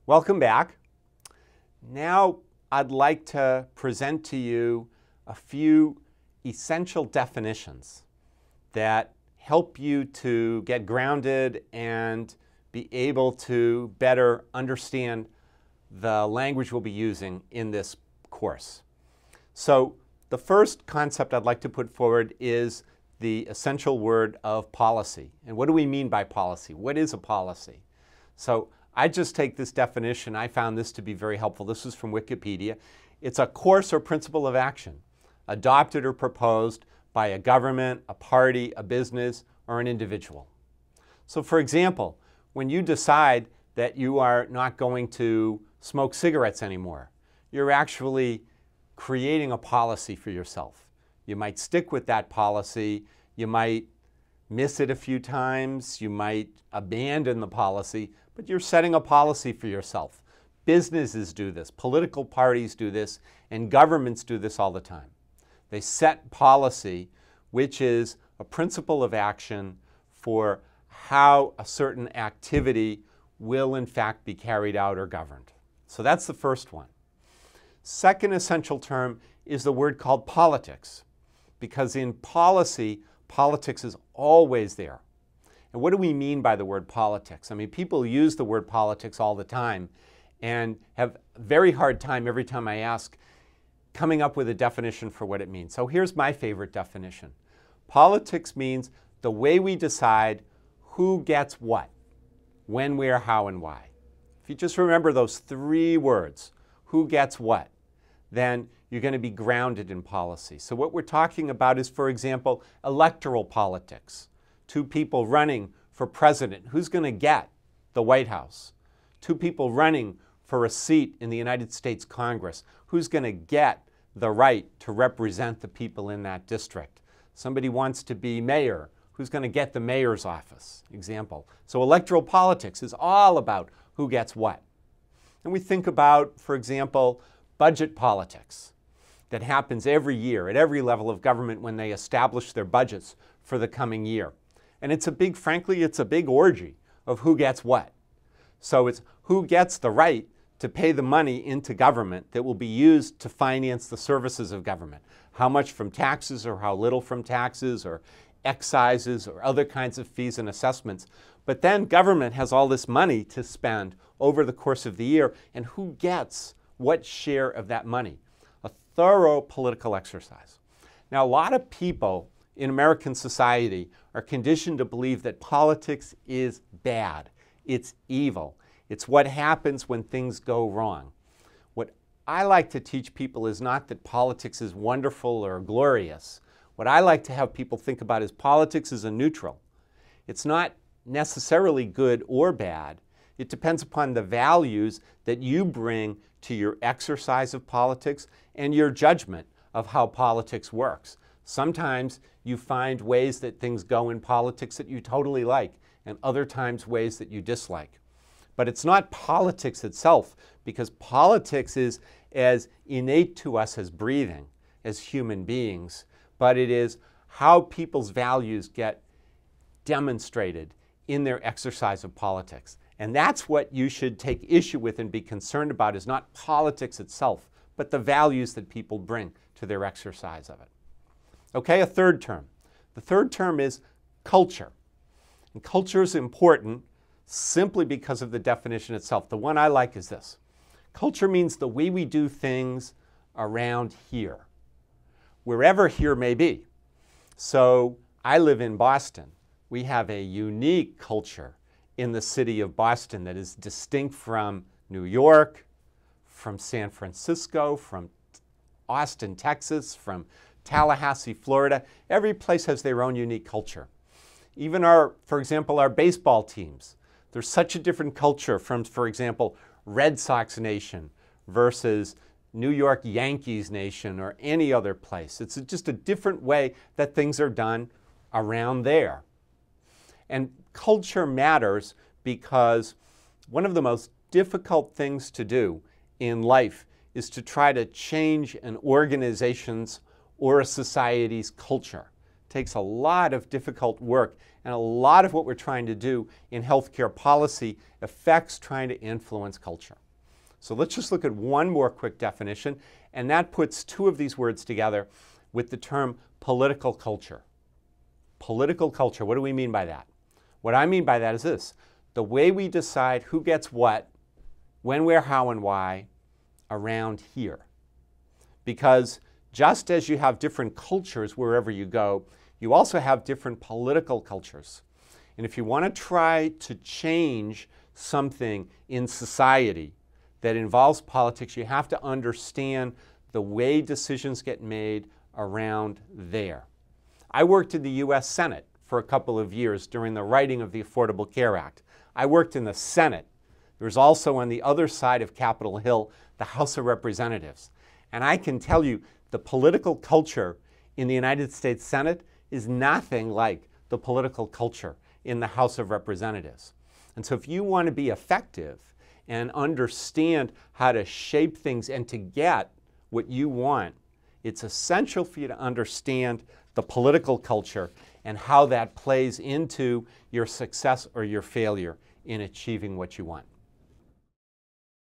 Welcome back. Now I'd like to present to you a few essential definitions that help you to get grounded and be able to better understand the language we'll be using in this course. So the first concept I'd like to put forward is the essential word of policy. And what do we mean by policy? What is a policy? So I just take this definition. I found this to be very helpful. This is from Wikipedia. It's a course or principle of action adopted or proposed by a government, a party, a business, or an individual. So for example, when you decide that you are not going to smoke cigarettes anymore, you're actually creating a policy for yourself. You might stick with that policy. You might miss it a few times. You might abandon the policy, but you're setting a policy for yourself. Businesses do this, political parties do this, and governments do this all the time. They set policy, which is a principle of action for how a certain activity will in fact be carried out or governed. So that's the first one. Second essential term is the word called politics, because in policy, politics is always there. And what do we mean by the word politics? I mean, people use the word politics all the time and have a very hard time every time I ask coming up with a definition for what it means. So here's my favorite definition. Politics means the way we decide who gets what, when, where, how, and why. If you just remember those three words, who gets what, then you're going to be grounded in policy. So what we're talking about is, for example, electoral politics. Two people running for president. Who's going to get the White House? Two people running for a seat in the United States Congress. Who's going to get the right to represent the people in that district? Somebody wants to be mayor. Who's going to get the mayor's office? Example. So electoral politics is all about who gets what. And we think about, for example, budget politics that happens every year at every level of government when they establish their budgets for the coming year. And it's a big, frankly, it's a big orgy of who gets what. So it's who gets the right to pay the money into government that will be used to finance the services of government. How much from taxes or how little from taxes or excises or other kinds of fees and assessments. But then government has all this money to spend over the course of the year, and who gets what share of that money? A thorough political exercise. Now, a lot of people in American society are conditioned to believe that politics is bad. It's evil. It's what happens when things go wrong. What I like to teach people is not that politics is wonderful or glorious. What I like to have people think about is politics is a neutral. It's not necessarily good or bad. It depends upon the values that you bring to your exercise of politics and your judgment of how politics works. Sometimes you find ways that things go in politics that you totally like, and other times ways that you dislike. But it's not politics itself, because politics is as innate to us as breathing, as human beings, but it is how people's values get demonstrated in their exercise of politics. And that's what you should take issue with and be concerned about, is not politics itself, but the values that people bring to their exercise of it. Okay, a third term. The third term is culture. And culture is important simply because of the definition itself. The one I like is this. Culture means the way we do things around here, wherever here may be. So I live in Boston. We have a unique culture in the city of Boston that is distinct from New York, from San Francisco, from Austin, Texas, from Tallahassee, Florida. Every place has their own unique culture. Even for example, our baseball teams. There's such a different culture from, for example, Red Sox Nation versus New York Yankees Nation or any other place. It's just a different way that things are done around there. And culture matters because one of the most difficult things to do in life is to try to change an organization's or a society's culture. takes a lot of difficult work, and a lot of what we're trying to do in healthcare policy affects trying to influence culture. So let's just look at one more quick definition, and that puts two of these words together with the term political culture. Political culture, what do we mean by that? What I mean by that is this: the way we decide who gets what, when, where, how, and why around here. Because just as you have different cultures wherever you go, you also have different political cultures. And if you want to try to change something in society that involves politics, you have to understand the way decisions get made around there. I worked in the U.S. Senate for a couple of years during the writing of the Affordable Care Act. I worked in the Senate. There was also on the other side of Capitol Hill, the House of Representatives. And I can tell you, the political culture in the United States Senate is nothing like the political culture in the House of Representatives. And so if you want to be effective and understand how to shape things and to get what you want, it's essential for you to understand the political culture and how that plays into your success or your failure in achieving what you want.